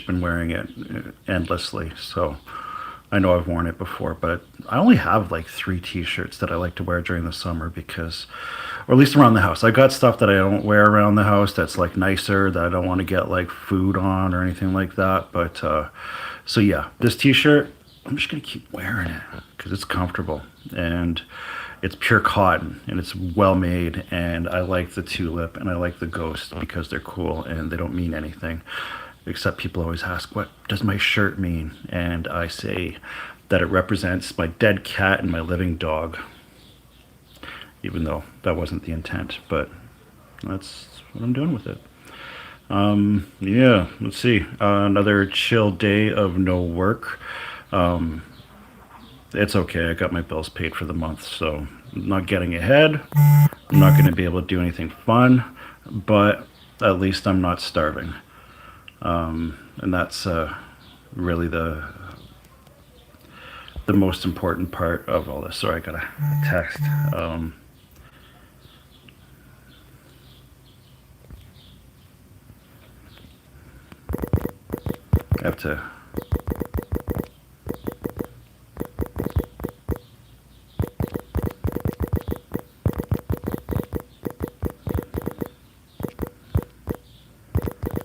been wearing it endlessly. So I know I've worn it before, but I only have like three t-shirts that I like to wear during the summer because, or at least around the house. I got stuff that I don't wear around the house that's like nicer that I don't want to get like food on or anything like that. But so yeah, this t-shirt, I'm just gonna keep wearing it because it's comfortable and it's pure cotton and it's well made. And I like the tulip and I like the ghost because they're cool and they don't mean anything. Except people always ask, what does my shirt mean? And I say that it represents my dead cat and my living dog, even though that wasn't the intent. But that's what I'm doing with it. Yeah, let's see. Another chill day of no work. Um, it's okay. I got my bills paid for the month, so I'm not getting ahead. I'm not going to be able to do anything fun, but at least I'm not starving. And that's really the most important part of all this. Sorry, I got a text. I have to.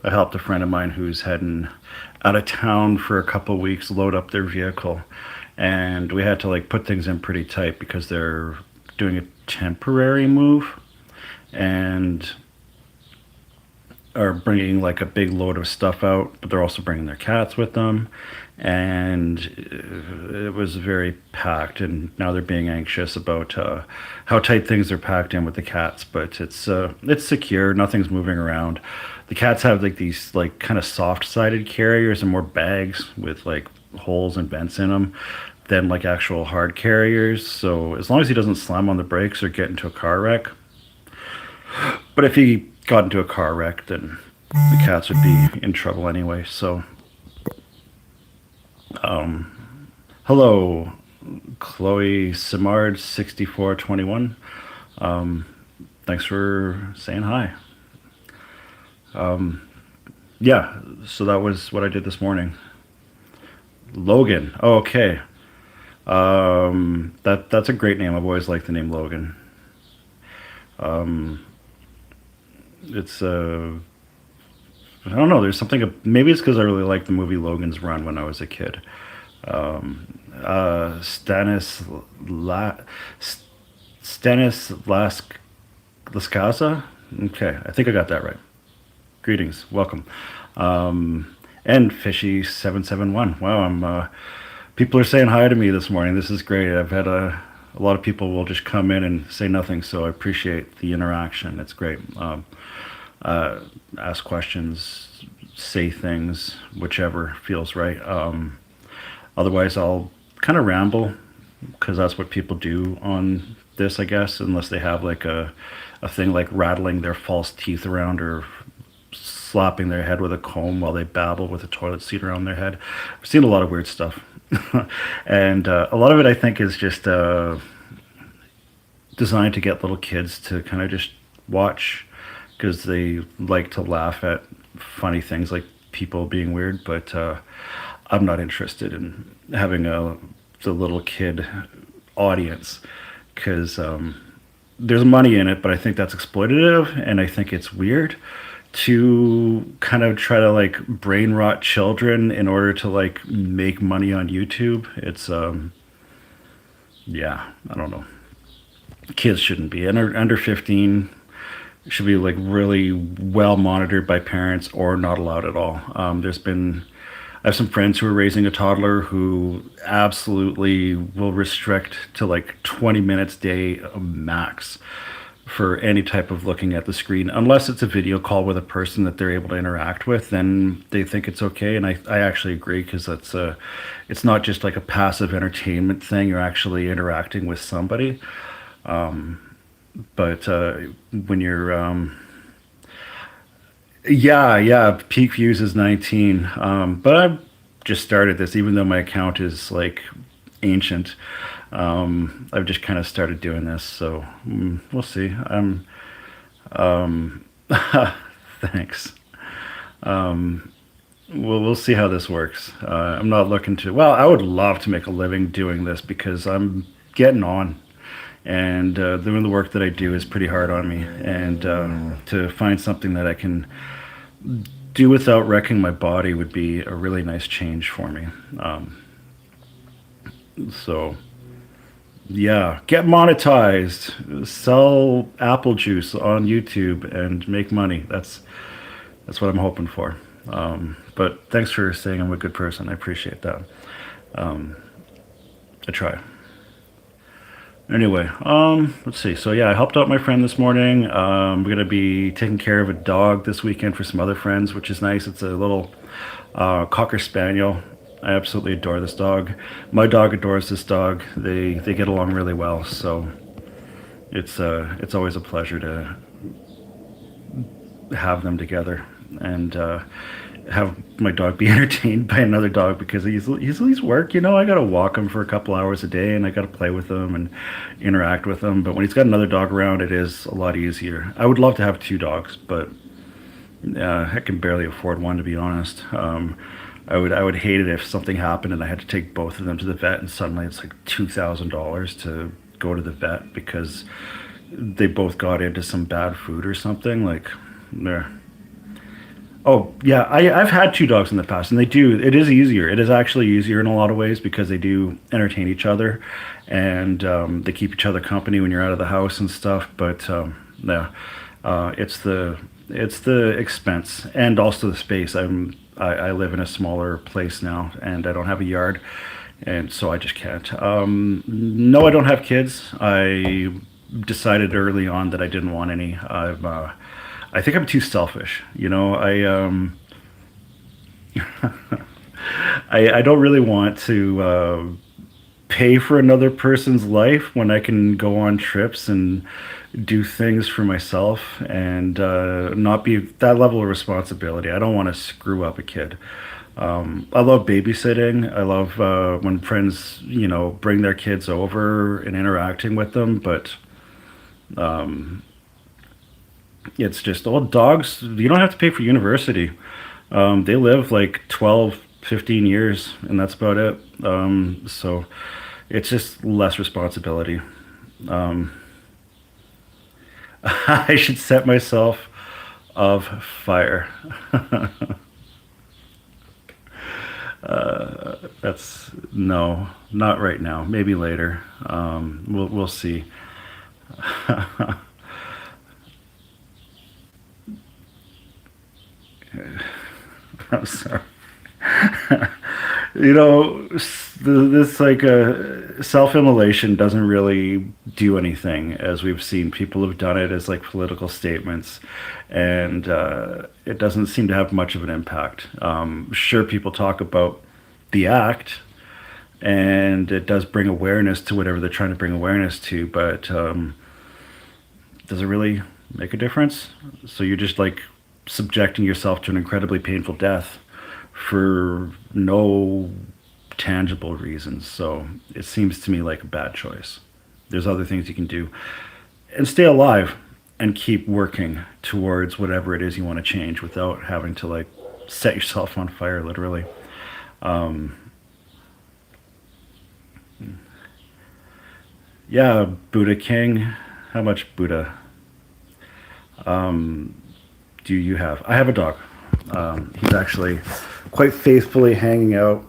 I helped a friend of mine who's heading out of town for a couple of weeks load up their vehicle, and we had to like put things in pretty tight because they're doing a temporary move and are bringing like a big load of stuff out, but they're also bringing their cats with them. And it was very packed, and now they're being anxious about how tight things are packed in with the cats. But it's secure, nothing's moving around. The cats have like these like kind of soft-sided carriers and more bags with like holes and vents in them than like actual hard carriers. So as long as he doesn't slam on the brakes or get into a car wreck, but if he got into a car wreck, then the cats would be in trouble anyway. So, hello, Chloe Simard, 6421. Thanks for saying hi. Yeah, so that was what I did this morning. Logan. Oh, okay. That's a great name. I've always liked the name Logan. It's I don't know. There's something. Maybe it's because I really liked the movie Logan's Run when I was a kid. Stanis La Stanis Laskaza. Okay, I think I got that right. Greetings, welcome. And Fishy771. Wow, people are saying hi to me this morning. This is great. I've had a lot of people will just come in and say nothing, so I appreciate the interaction. It's great. Ask questions, say things, whichever feels right. Otherwise, I'll kind of ramble because that's what people do on this, I guess, unless they have like a thing like rattling their false teeth around or slapping their head with a comb while they babble with a toilet seat around their head. I've seen a lot of weird stuff. And a lot of it, I think, is just designed to get little kids to kind of just watch because they like to laugh at funny things like people being weird. But I'm not interested in having the little kid audience because there's money in it, but I think that's exploitative and I think it's weird to kind of try to like brain rot children in order to like make money on YouTube. It's yeah, I don't know. Kids shouldn't be under 15 should be like really well monitored by parents or not allowed at all. There's been I have some friends who are raising a toddler who absolutely will restrict to like 20 minutes day max for any type of looking at the screen unless it's a video call with a person that they're able to interact with, then they think it's okay. And I actually agree because that's it's not just like a passive entertainment thing, you're actually interacting with somebody. But when you're yeah, peak views is 19. But I've just started this, even though my account is like ancient. I've just kind of started doing this, so we'll see. Um, thanks. we'll see how this works. I'm not looking to. Well, I would love to make a living doing this because I'm getting on, and doing the work that I do is pretty hard on me. And to find something that I can do without wrecking my body would be a really nice change for me. So yeah, get monetized, sell apple juice on YouTube, and make money. That's what I'm hoping for. But thanks for saying I'm a good person. I appreciate that. I try. Anyway, let's see. So yeah, I helped out my friend this morning. We're gonna be taking care of a dog this weekend for some other friends, which is nice. It's a little cocker spaniel. I absolutely adore this dog. My dog adores this dog. They get along really well. So it's always a pleasure to have them together and have my dog be entertained by another dog because he's work. I got to walk him for a couple hours a day and I got to play with him and interact with him. But when he's got another dog around, it is a lot easier. I would love to have two dogs, but I can barely afford one to be honest. I would hate it if something happened and I had to take both of them to the vet and suddenly it's like $2,000 to go to the vet because they both got into some bad food or something. Like, there. Oh yeah, I've had two dogs in the past, and they do. It is easier. It is actually easier in a lot of ways because they do entertain each other, and they keep each other company when you're out of the house and stuff. But yeah, it's the expense and also the space. I live in a smaller place now, and I don't have a yard, and so I just can't. No, I don't have kids. I decided early on that I didn't want any. I think I'm too selfish. I don't really want to pay for another person's life when I can go on trips and do things for myself and not be that level of responsibility. I don't want to screw up a kid. I love babysitting. I love when friends, bring their kids over and interacting with them, but it's just old dogs. You don't have to pay for university. They live like 12, 15 years, and that's about it. So it's just less responsibility. Um, I should set myself of fire. That's no, not right now. Maybe later. We'll see. I'm sorry. This like self-immolation doesn't really do anything, as we've seen. People have done it as like political statements, and it doesn't seem to have much of an impact. Sure, people talk about the act, and it does bring awareness to whatever they're trying to bring awareness to, but does it really make a difference? So you're just like subjecting yourself to an incredibly painful death for no tangible reasons. So it seems to me like a bad choice. There's other things you can do and stay alive and keep working towards whatever it is you want to change without having to like set yourself on fire, literally. Um, yeah, Buddha King. How much Buddha do you have? I have a dog. He's actually quite faithfully hanging out,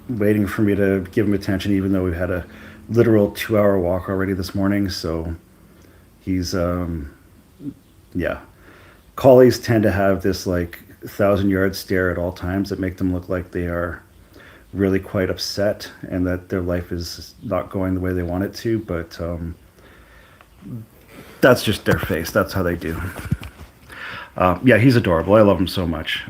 waiting for me to give him attention, even though we've had a literal 2-hour walk already this morning. So he's, yeah. Collies tend to have this like 1,000-yard stare at all times that make them look like they are really quite upset and that their life is not going the way they want it to. But that's just their face. That's how they do. Yeah, he's adorable. I love him so much.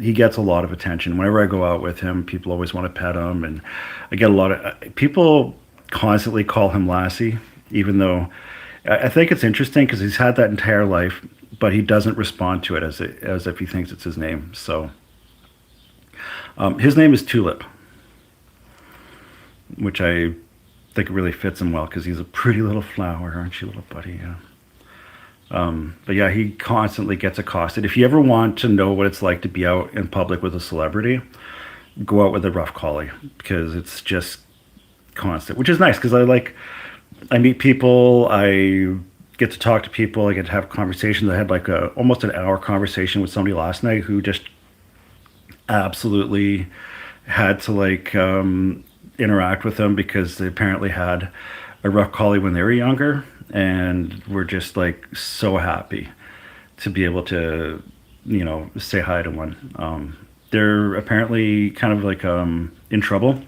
He gets a lot of attention. Whenever I go out with him, people always want to pet him, and I get a lot of people constantly call him Lassie, even though I think it's interesting because he's had that entire life, but he doesn't respond to it as if he thinks it's his name. So his name is Tulip, which I think really fits him well because he's a pretty little flower, aren't you, little buddy? Yeah. But yeah, he constantly gets accosted. If you ever want to know what it's like to be out in public with a celebrity, go out with a rough collie because it's just constant, which is nice because I meet people, I get to talk to people, I get to have conversations. I had like a almost an hour conversation with somebody last night who just absolutely had to interact with them because they apparently had a rough collie when they were younger, and we're just like so happy to be able to, say hi to one. They're apparently kind of in trouble.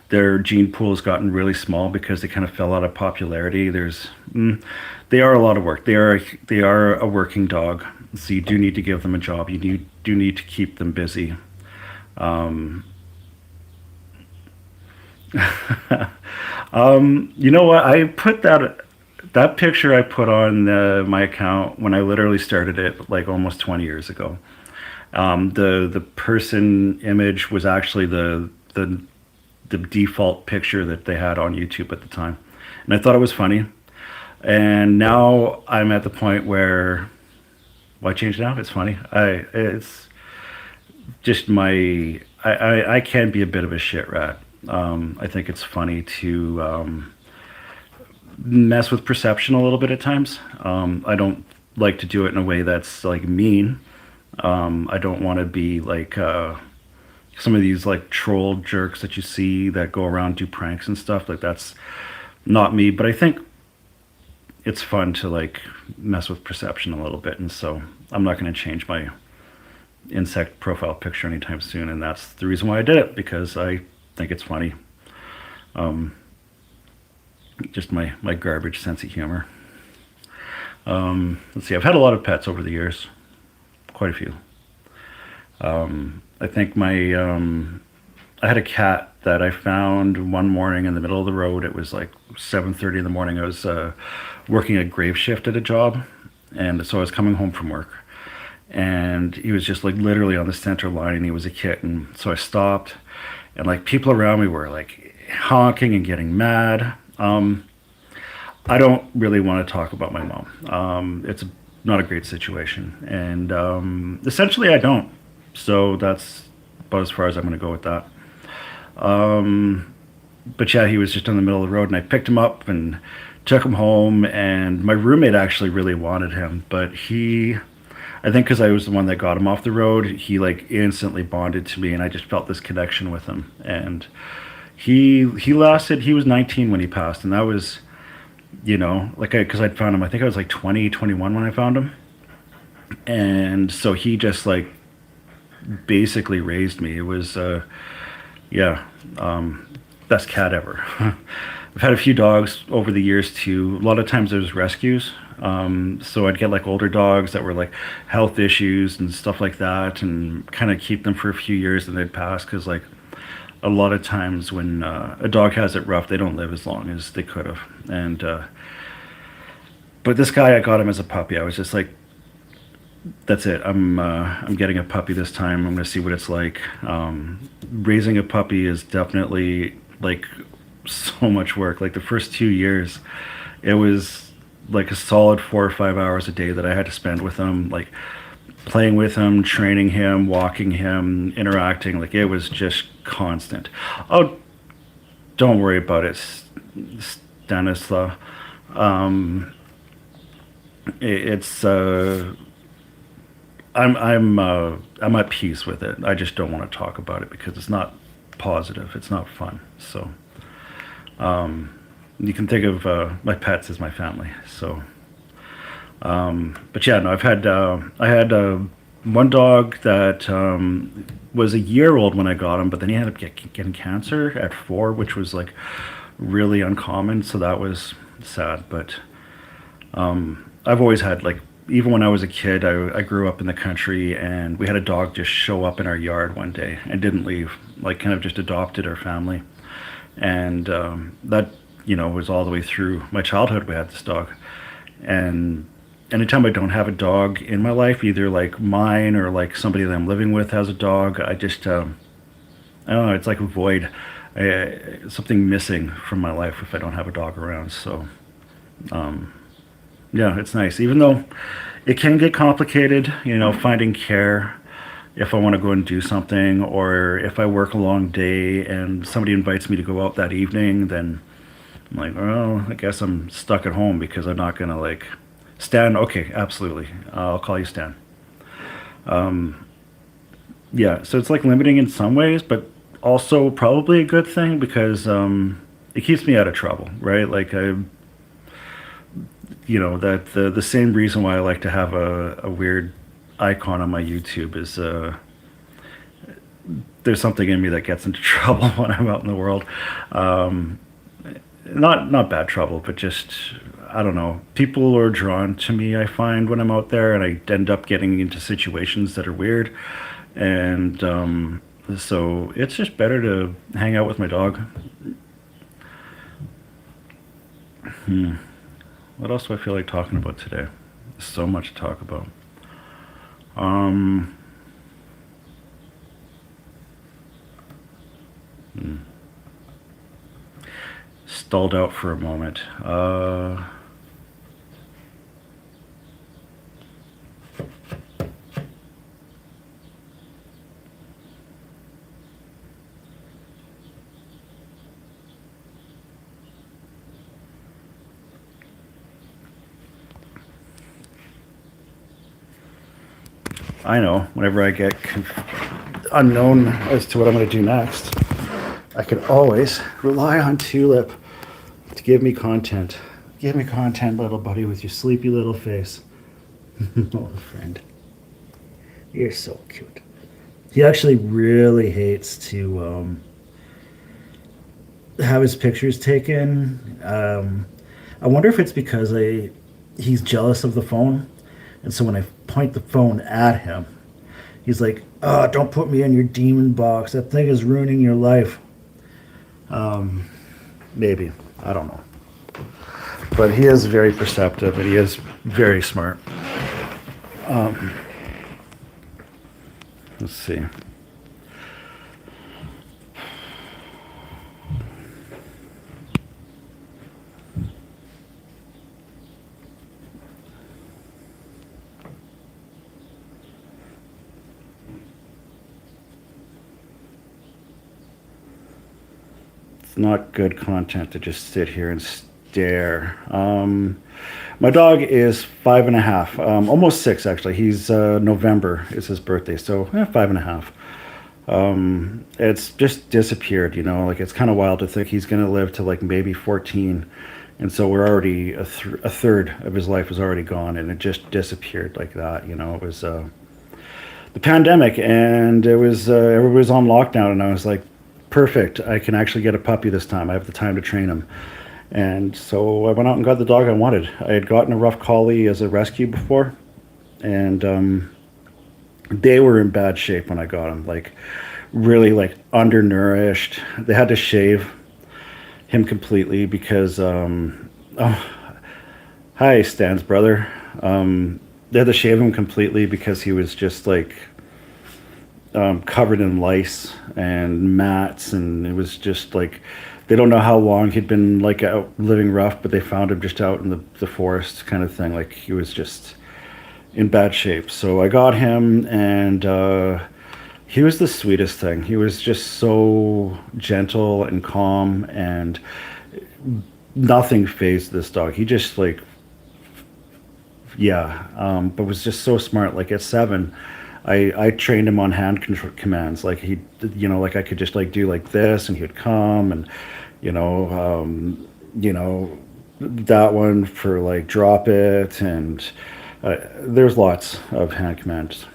Their gene pool has gotten really small because they kind of fell out of popularity. They are a lot of work. They are a working dog, so you do need to give them a job. Do need to keep them busy. Um, you know what? I put that picture I put on my account when I literally started it like almost 20 years ago. The person image was actually the default picture that they had on YouTube at the time, and I thought it was funny. And now I'm at the point where why change now? It's funny. It's just I can be a bit of a shit rat. I think it's funny to mess with perception a little bit at times. I don't like to do it in a way that's like mean. I don't want to be like some of these like troll jerks that you see that go around do pranks and stuff. Like that's not me. But I think it's fun to like mess with perception a little bit, and so I'm not going to change my insect profile picture anytime soon. And that's the reason why I did it because I think it's funny. Um, just my garbage sense of humor. Let's see. I've had a lot of pets over the years, quite a few. I think I had a cat that I found one morning in the middle of the road. It was like 7:30 in the morning. I was working a grave shift at a job, and so I was coming home from work, and he was just like literally on the center line. He was a kitten, so I stopped, and like people around me were like honking and getting mad. I don't really want to talk about my mom. It's not a great situation, and essentially I don't. So that's about as far as I'm going to go with that. Um, but yeah, he was just in the middle of the road, and I picked him up and took him home. And my roommate actually really wanted him, but I think because I was the one that got him off the road, he like instantly bonded to me, and I just felt this connection with him. And he lasted. He was 19 when he passed, and that was like because I'd found him. I think I was like 20, 21 when I found him, and so he just like basically raised me. It was yeah, best cat ever. I've had a few dogs over the years too. A lot of times there's rescues. So I'd get like older dogs that were like health issues and stuff like that, and kind of keep them for a few years and they'd pass because like a lot of times when a dog has it rough, they don't live as long as they could have. And but this guy, I got him as a puppy. I was just like, that's it. I'm getting a puppy this time. I'm gonna see what it's like. Raising a puppy is definitely like so much work. Like the first 2 years, it was like a solid 4 or 5 hours a day that I had to spend with him, like playing with him, training him, walking him, interacting. Like it was just constant. Oh, don't worry about it, Stanislaw. Um, it's I'm at peace with it. I just don't want to talk about it because it's not positive. It's not fun. So you can think of my pets as my family. So, but yeah, no, I had one dog that was a year old when I got him, but then he ended up getting cancer at 4, which was like really uncommon. So that was sad. But I've always had like, even when I was a kid, I grew up in the country, and we had a dog just show up in our yard one day and didn't leave, like kind of just adopted our family. And that, was all the way through my childhood. We had this dog. And anytime I don't have a dog in my life, either like mine or like somebody that I'm living with has a dog, I just, I don't know, it's like a void, something missing from my life if I don't have a dog around. So, um, Yeah, it's nice. Even though it can get complicated, finding care if I want to go and do something, or if I work a long day and somebody invites me to go out that evening, then I'm like, well, I guess I'm stuck at home because I'm not gonna like Stan. Okay, absolutely, I'll call you Stan. Yeah, so it's like limiting in some ways, but also probably a good thing because it keeps me out of trouble, right? Like that the same reason why I like to have a weird icon on my YouTube is there's something in me that gets into trouble when I'm out in the world. Um, not bad trouble, but just I don't know. People are drawn to me. I find when I'm out there, and I end up getting into situations that are weird, and so it's just better to hang out with my dog. What else do I feel like talking about today? So much to talk about. Um, Stalled out for a moment. I know. Whenever I get unknown as to what I'm going to do next, I can always rely on Tulip to give me content. Give me content, little buddy, with your sleepy little face. Oh, friend. You're so cute. He actually really hates to have his pictures taken. I wonder if it's because he's jealous of the phone. And so when I point the phone at him, he's like, "Oh, don't put me in your demon box. That thing is ruining your life." Maybe. I don't know. But he is very perceptive and he is very smart. Let's see. It's not good content to just sit here and stare. My dog is 5.5, almost 6 actually. He's November is his birthday, so 5.5. It's just disappeared, like it's kind of wild to think he's going to live to like maybe 14. And so we're already a third of his life is already gone, and it just disappeared like that. It was the pandemic, and it was everybody was on lockdown, and I was like, perfect. I can actually get a puppy this time. I have the time to train him. And so I went out and got the dog I wanted. I had gotten a rough collie as a rescue before, and they were in bad shape when I got them. Like really like undernourished. They had to shave him completely because oh, hi Stan's brother. They had to shave him completely because he was just like covered in lice and mats, and it was just like they don't know how long he'd been like out living rough, but they found him just out in the forest kind of thing. Like he was just in bad shape. So I got him, and he was the sweetest thing. He was just so gentle and calm, and nothing phased this dog. He just like, yeah, but was just so smart. Like at 7, I trained him on hand control commands. Like like I could just like do like this, and he would come, and you know, that one for like drop it, and there's lots of hand commands.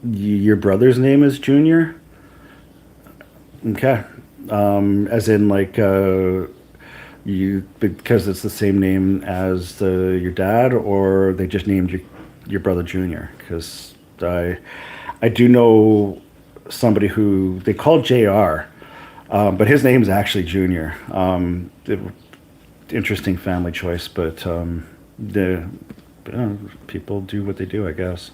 Your brother's name is Junior? Okay. As in like you because it's the same name as your dad, or they just named your brother Junior? Because I do know somebody who they call Jr. But his name is actually Junior. Interesting family choice, but the people do what they do, I guess.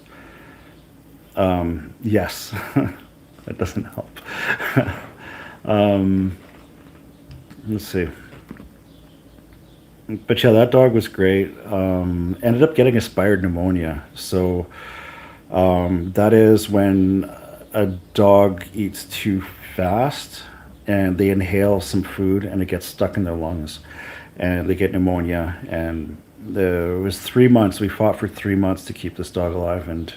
Yes, that doesn't help. Let's see. but yeah, that dog was great. Ended up getting aspired pneumonia. So that is when a dog eats too fast and they inhale some food and it gets stuck in their lungs and they get pneumonia. And it was 3 months. We fought for 3 months to keep this dog alive, and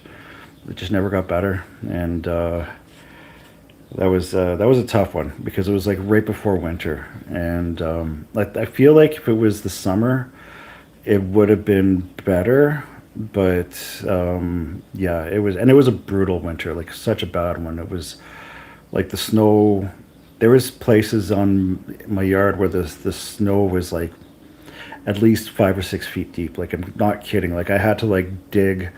it just never got better. And that was a tough one because it was like right before winter, and like I feel like if it was the summer, it would have been better. But yeah, it was, and it was a brutal winter, like such a bad one. It was like the snow. There was places on my yard where the snow was like at least 5 or 6 feet deep. Like I'm not kidding. Like I had to like dig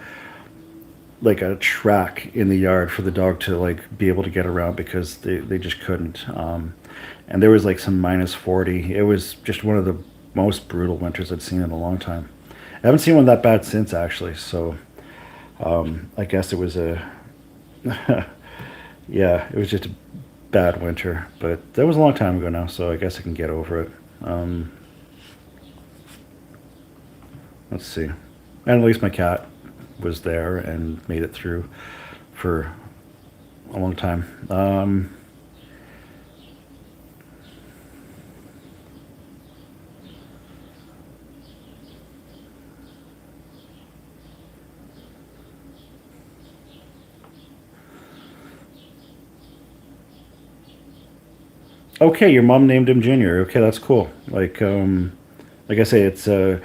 like a track in the yard for the dog to like be able to get around because they just couldn't. And there was like some -40. It was just one of the most brutal winters I'd seen in a long time. I haven't seen one that bad since actually. So I guess it was a yeah, it was just a bad winter. But that was a long time ago now, so I guess I can get over it. Um, let's see. And at least my cat was there and made it through for a long time. Okay, your mom named him Junior. Okay, that's cool. Like I say, it's a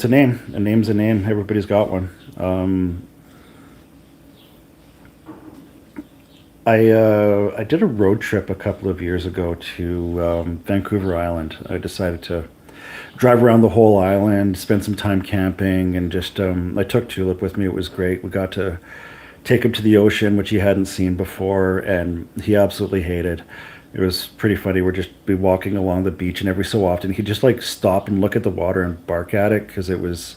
name. A name's a name. Everybody's got one. I did a road trip a couple of years ago to Vancouver Island. I decided to drive around the whole island, spend some time camping, and just I took Tulip with me. It was great. We got to take him to the ocean, which he hadn't seen before, and he absolutely hated. It was pretty funny. We're just be walking along the beach, and every so often he'd just like stop and look at the water and bark at it because it was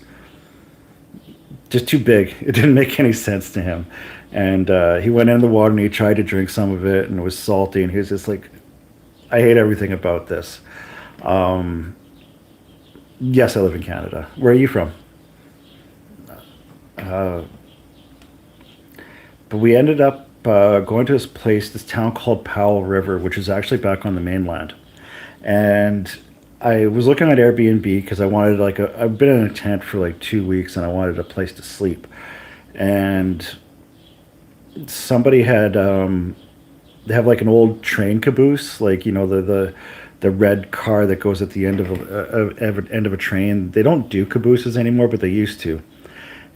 just too big. It didn't make any sense to him. And he went in the water and he tried to drink some of it, and it was salty. And he was just like, "I hate everything about this." Um, yes, I live in Canada. Where are you from? Uh, but we ended up going to this place, this town called Powell River, which is actually back on the mainland. And I was looking at Airbnb because I wanted like I've been in a tent for like 2 weeks and I wanted a place to sleep. And somebody had they have like an old train caboose, like you know the red car that goes at the end of end of a train. They don't do cabooses anymore, but they used to.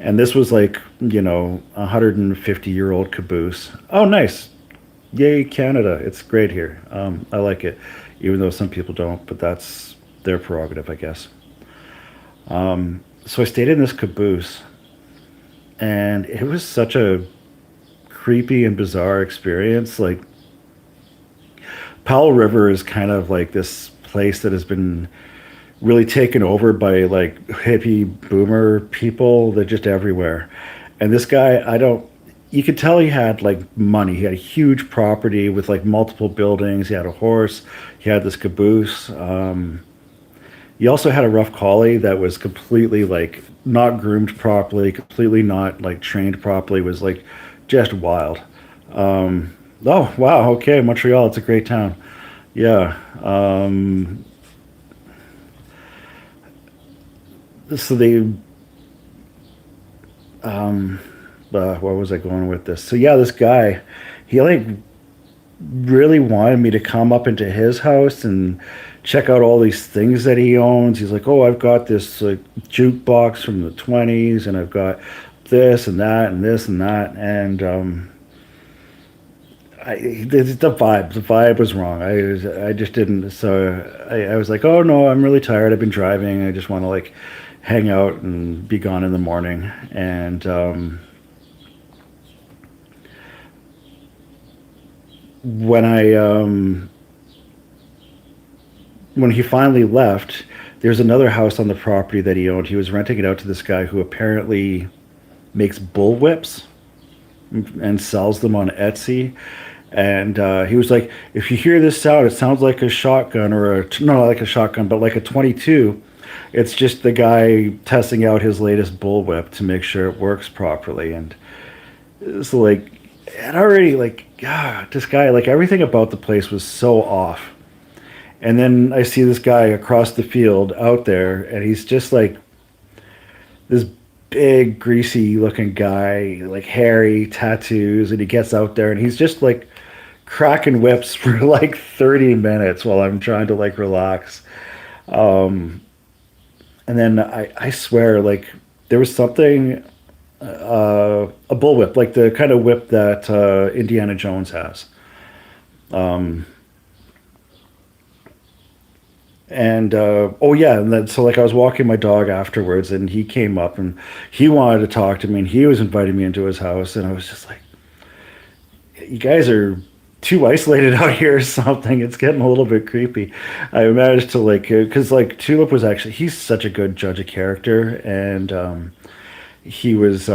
And this was like, you know, a 150-year-old caboose. Oh, nice. Yay, Canada. It's great here. I like it, even though some people don't, but that's their prerogative, I guess. So I stayed in this caboose, and it was such a creepy and bizarre experience. Like, Powell River is kind of like this place that has been really taken over by like hippie boomer people. They're just everywhere. And this guy, I don't, you could tell he had like money. He had a huge property with like multiple buildings. He had a horse. He had this caboose. He also had a rough collie that was completely like not groomed properly, completely not like trained properly, was like just wild. Oh, wow. Okay. Montreal. It's a great town. Yeah. So they where was I going with this? So yeah, this guy, he like really wanted me to come up into his house and check out all these things that he owns. He's like, "Oh, I've got this like jukebox from the 20s, and I've got this and that and this and that." And the vibe was wrong. I just didn't. So I was like, "Oh no, I'm really tired. I've been driving. I just want to like hang out and be gone in the morning." And when I when he finally left, there's another house on the property that he owned. He was renting it out to this guy who apparently makes bull whips and sells them on Etsy. And he was like, if you hear this sound, it sounds like a shotgun or not like a shotgun, but like a 22. It's just the guy testing out his latest bullwhip to make sure it works properly. And it's like, and already like, God, this guy, like everything about the place was so off. And then I see this guy across the field out there, and he's just like this big, greasy looking guy, like hairy, tattoos, and he gets out there and he's just like cracking whips for like 30 minutes while I'm trying to like relax. And then I swear, like, there was something, a bullwhip, like the kind of whip that Indiana Jones has. And oh yeah, and then so like I was walking my dog afterwards, and he came up and he wanted to talk to me, and he was inviting me into his house, and I was just like, you guys are too isolated out here or something. It's getting a little bit creepy. I managed to like, because like Tulip was actually, he's such a good judge of character, and he was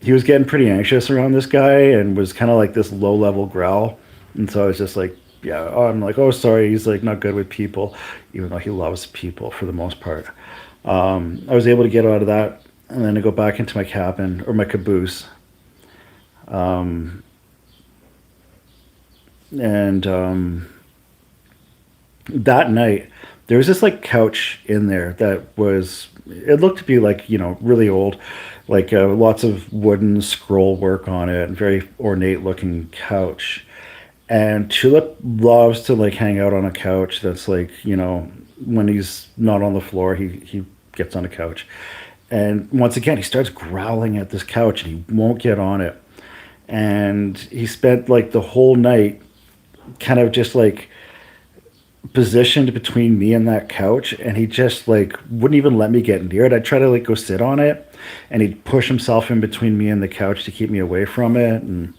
he was getting pretty anxious around this guy and was kind of like this low level growl, and so I was just like, yeah, I'm like, oh sorry, he's like not good with people, even though he loves people for the most part. I was able to get out of that and then to go back into my cabin or my caboose. And that night there was this like couch in there that was, it looked to be like, you know, really old, like lots of wooden scroll work on it and very ornate looking couch. And Tulip loves to like hang out on a couch that's like, you know, when he's not on the floor, he gets on a couch. And once again, he starts growling at this couch and he won't get on it. And he spent like the whole night kind of just like positioned between me and that couch, and he just like wouldn't even let me get near it. I'd try to like go sit on it, and he'd push himself in between me and the couch to keep me away from it. And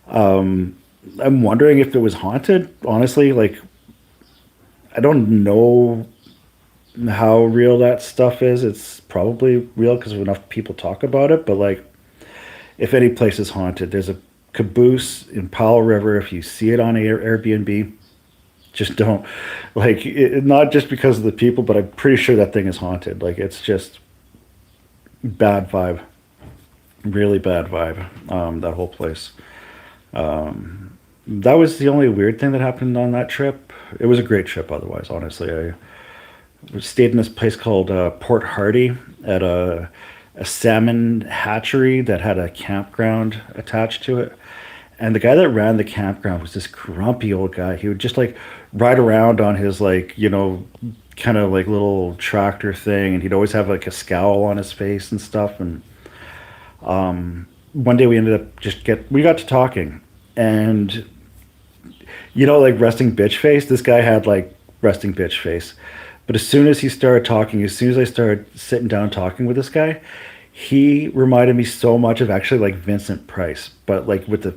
I'm wondering if it was haunted, honestly. Like, I don't know how real that stuff is. It's probably real because enough people talk about it, but like, if any place is haunted, there's a caboose in Powell River. If you see it on Airbnb, just don't, like it, not just because of the people, but I'm pretty sure that thing is haunted. Like, it's just bad vibe, really bad vibe. That whole place. That was the only weird thing that happened on that trip. It was a great trip, otherwise. Honestly, I stayed in this place called Port Hardy at a salmon hatchery that had a campground attached to it. And the guy that ran the campground was this grumpy old guy. He would just like ride around on his like, you know, kind of like little tractor thing, and he'd always have like a scowl on his face and stuff. And one day we ended up we got to talking, and you know, like resting bitch face. This guy had like resting bitch face. But as soon as he started talking, as soon as I started sitting down talking with this guy, he reminded me so much of actually like Vincent Price, but like with the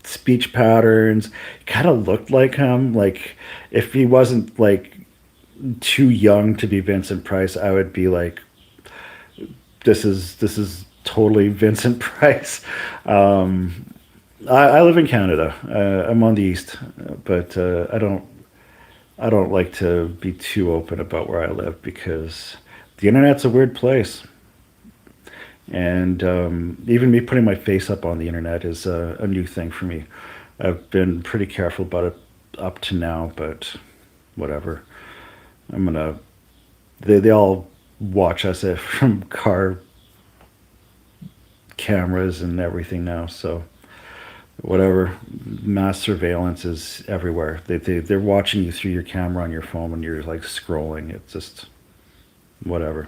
speech patterns, kind of looked like him. Like, if he wasn't like too young to be Vincent Price, I would be like, this is totally Vincent Price. I live in Canada. I'm on the east, but I don't like to be too open about where I live because the internet's a weird place. And even me putting my face up on the internet is a new thing for me. I've been pretty careful about it up to now, but whatever. I'm gonna. They all watch us from car cameras and everything now, so whatever. Mass surveillance is everywhere. They're watching you through your camera on your phone when you're like scrolling. It's just whatever.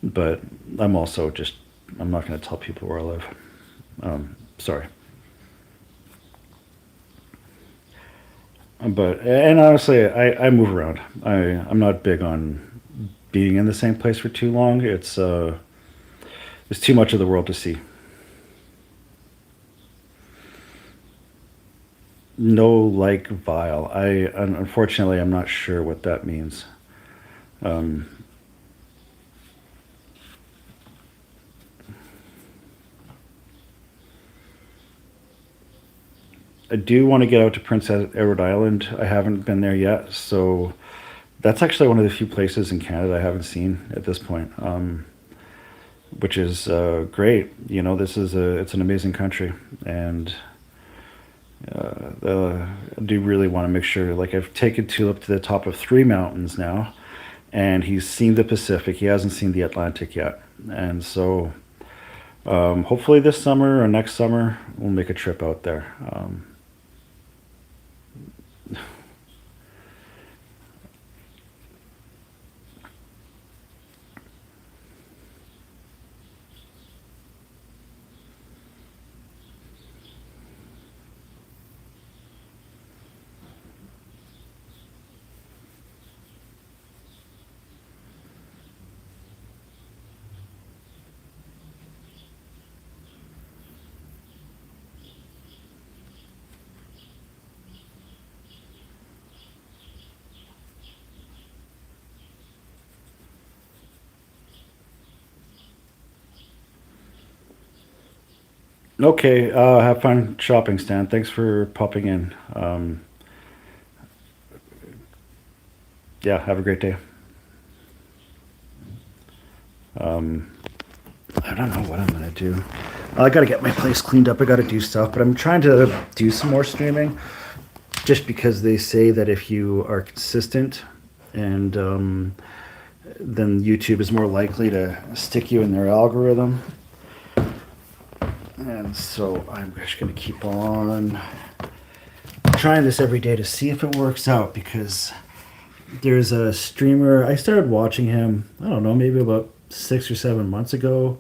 But I'm also just, I'm not going to tell people where I live. Sorry. But, and honestly, I move around. I'm not big on being in the same place for too long. It's too much of the world to see. No, like vile. Unfortunately, I'm not sure what that means. Um, I do want to get out to Prince Edward Island. I haven't been there yet, so that's actually one of the few places in Canada I haven't seen at this point, which is great. You know, it's an amazing country, and I do really want to make sure. Like I've taken Tulip to the top of three mountains now, and he's seen the Pacific. He hasn't seen the Atlantic yet, and so hopefully this summer or next summer we'll make a trip out there. Okay, have fun shopping, Stan. Thanks for popping in. Yeah, have a great day. Um, I don't know what I'm gonna do. I gotta get my place cleaned up. I gotta do stuff, but I'm trying to do some more streaming just because they say that if you are consistent and then YouTube is more likely to stick you in their algorithm. And so I'm just gonna keep on trying this every day to see if it works out because there's a streamer. I started watching him, I don't know, maybe about 6 or 7 months ago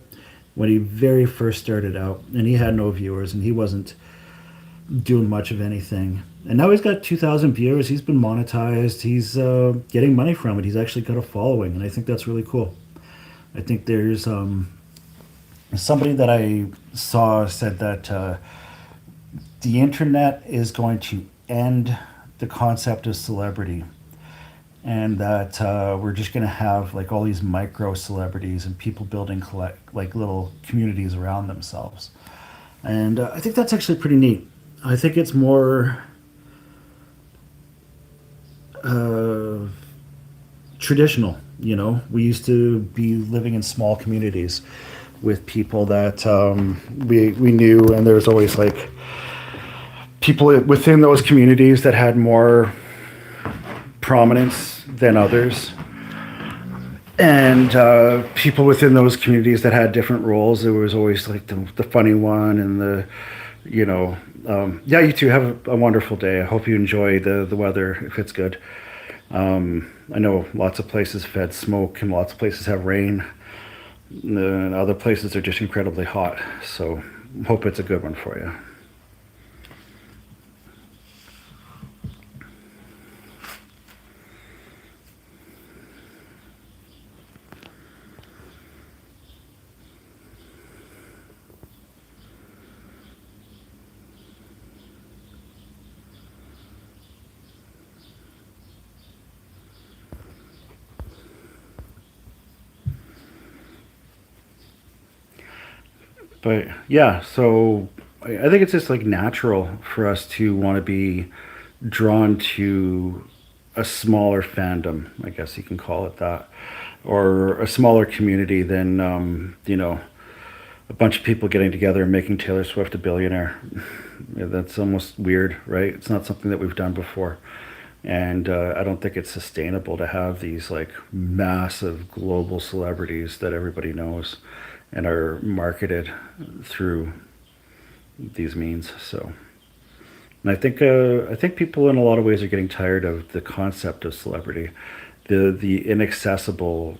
when he very first started out, and he had no viewers and he wasn't doing much of anything. And now he's got 2,000 viewers. He's been monetized. He's getting money from it. He's actually got a following, and I think that's really cool. I think there's somebody that I saw said that the internet is going to end the concept of celebrity, and that we're just going to have like all these micro celebrities and people building like little communities around themselves. And I think that's actually pretty neat. I think it's more uh, traditional. You know, we used to be living in small communities with people that we knew, and there was always like people within those communities that had more prominence than others, and people within those communities that had different roles. There was always like the funny one and the, you know, yeah, you two have a wonderful day. I hope you enjoy the weather if it's good. I know lots of places have had smoke and lots of places have rain, and other places are just incredibly hot. So hope it's a good one for you. But yeah, so I think it's just like natural for us to want to be drawn to a smaller fandom, I guess you can call it that, or a smaller community than you know, a bunch of people getting together and making Taylor Swift a billionaire. Yeah, that's almost weird, right? It's not something that we've done before, and I don't think it's sustainable to have these like massive global celebrities that everybody knows and are marketed through these means. So, and I think people in a lot of ways are getting tired of the concept of celebrity, the inaccessible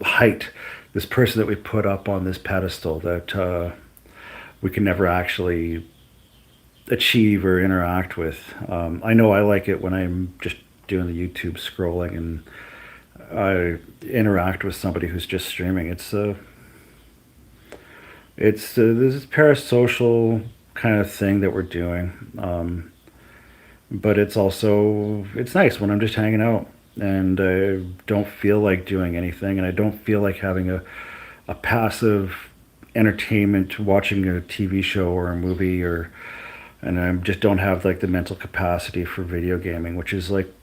height, this person that we put up on this pedestal that we can never actually achieve or interact with. I know I like it when I'm just doing the YouTube scrolling and I interact with somebody who's just streaming. It's this is parasocial kind of thing that we're doing, but it's also it's nice when I'm just hanging out and I don't feel like doing anything, and I don't feel like having a passive entertainment, watching a TV show or a movie or and I just don't have like the mental capacity for video gaming, which is like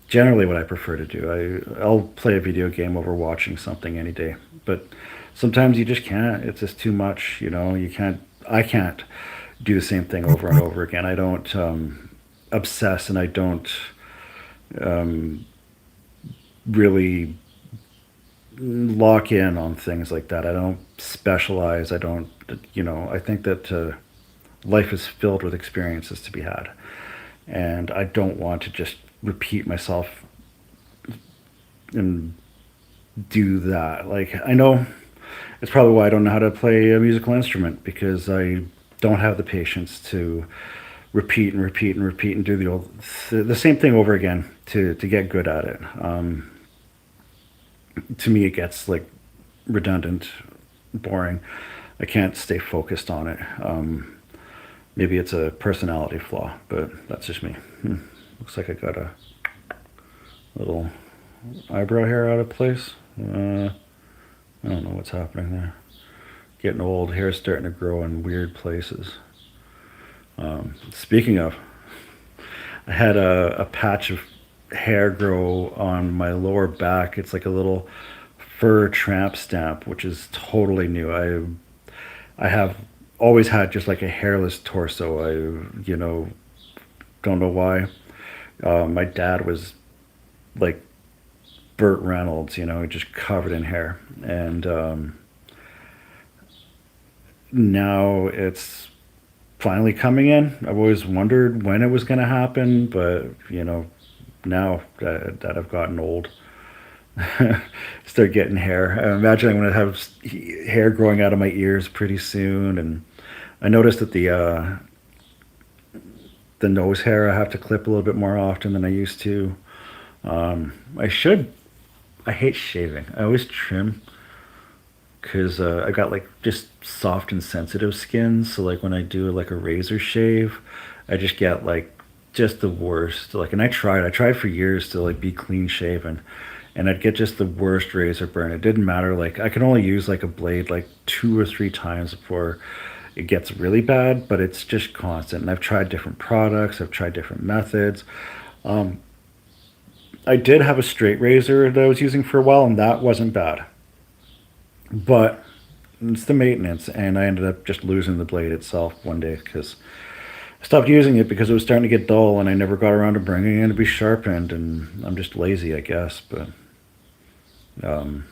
generally what I prefer to do. I'll play a video game over watching something any day, but sometimes you just can't. It's just too much, you know. You can't. I can't do the same thing over and over again. I don't obsess, and I don't really lock in on things like that. I don't specialize. I don't, you know. I think that life is filled with experiences to be had, and I don't want to just repeat myself and do that. Like, I know it's probably why I don't know how to play a musical instrument, because I don't have the patience to repeat and repeat and repeat and do the same thing over again to get good at it. To me, it gets like redundant, boring. I can't stay focused on it. Maybe it's a personality flaw, but that's just me. Looks like I got a little eyebrow hair out of place. I don't know what's happening there. Getting old, hair's starting to grow in weird places. Speaking of, I had a patch of hair grow on my lower back. It's like a little fur tramp stamp, which is totally new. I have always had just like a hairless torso. You know, don't know why. My dad was like Burt Reynolds, you know, just covered in hair. And now it's finally coming in. I've always wondered when it was going to happen, but, you know, now that I've gotten old, start getting hair. I imagine I'm going to have hair growing out of my ears pretty soon. And I noticed that the nose hair I have to clip a little bit more often than I used to. I should. I hate shaving. I always trim because I got like just soft and sensitive skin. So like when I do like a razor shave, I just get like just the worst. Like, and I tried for years to like be clean shaven, and I'd get just the worst razor burn. It didn't matter. Like I can only use like a blade like 2 or 3 times before it gets really bad, but it's just constant. And I've tried different products. I've tried different methods. I did have a straight razor that I was using for a while, and that wasn't bad. But it's the maintenance, and I ended up just losing the blade itself one day because I stopped using it because it was starting to get dull, and I never got around to bringing it in to be sharpened, and I'm just lazy, I guess. But um,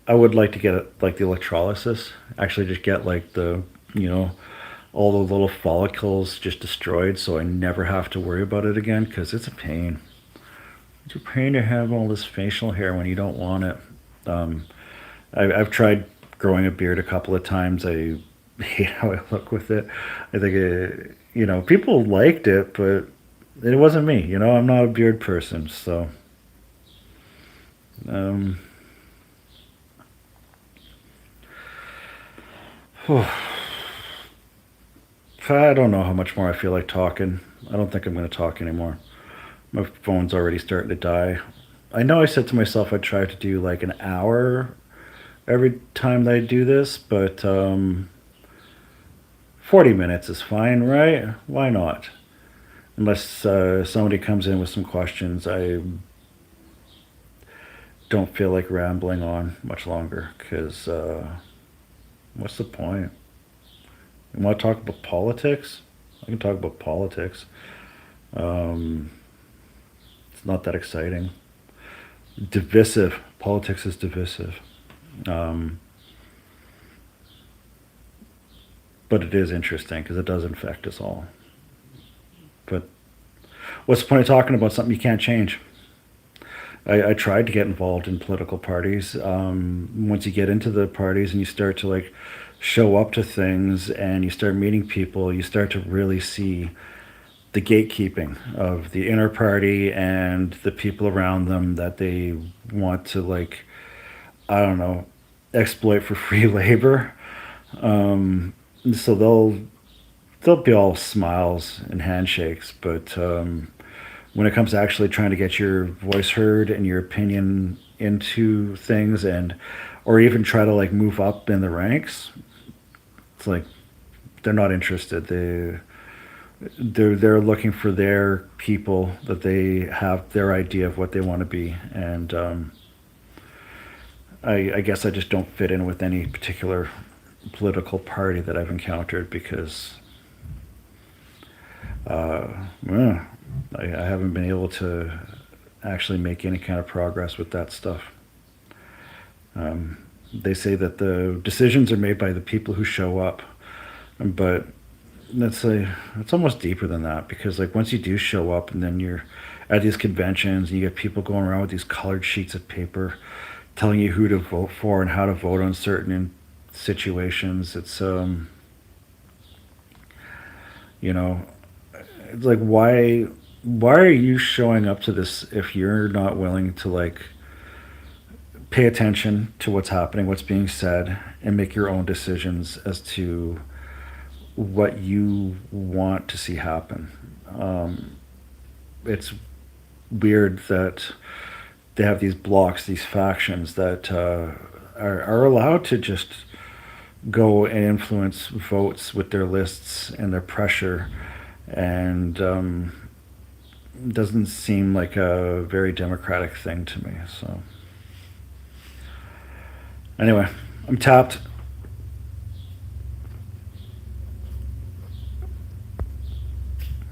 I would like to get like the electrolysis. Actually, just get like you know, all the little follicles just destroyed, so I never have to worry about it again. Because it's a pain. It's a pain to have all this facial hair when you don't want it. Um, I've tried growing a beard a couple of times. I hate how I look with it. I think you know, people liked it, but it wasn't me. You know, I'm not a beard person, so. Um, I don't know how much more I feel like talking. I don't think I'm going to talk anymore. My phone's already starting to die. I know I said to myself I'd try to do like an hour every time that I do this, but 40 minutes is fine, right? Why not? Unless somebody comes in with some questions, I don't feel like rambling on much longer because what's the point? You want to talk about politics? I can talk about politics. Um, it's not that exciting. Divisive. Politics is divisive. Um, but it is interesting because it does infect us all. But what's the point of talking about something you can't change? I tried to get involved in political parties. Once you get into the parties and you start to like show up to things and you start meeting people, you start to really see the gatekeeping of the inner party and the people around them that they want to like, I don't know, exploit for free labor. So they'll be all smiles and handshakes, but when it comes to actually trying to get your voice heard and your opinion into things, and or even try to like move up in the ranks, it's like they're not interested. They're looking for their people that they have their idea of what they want to be, and I guess I just don't fit in with any particular political party that I've encountered because yeah, I haven't been able to actually make any kind of progress with that stuff. They say that the decisions are made by the people who show up, but it's almost deeper than that because like once you do show up and then you're at these conventions and you get people going around with these colored sheets of paper telling you who to vote for and how to vote on certain situations, you know, it's like why are you showing up to this if you're not willing to like pay attention to what's happening, what's being said, and make your own decisions as to what you want to see happen. It's weird that they have these blocks, these factions that are allowed to just go and influence votes with their lists and their pressure, and doesn't seem like a very democratic thing to me. So anyway, I'm tapped.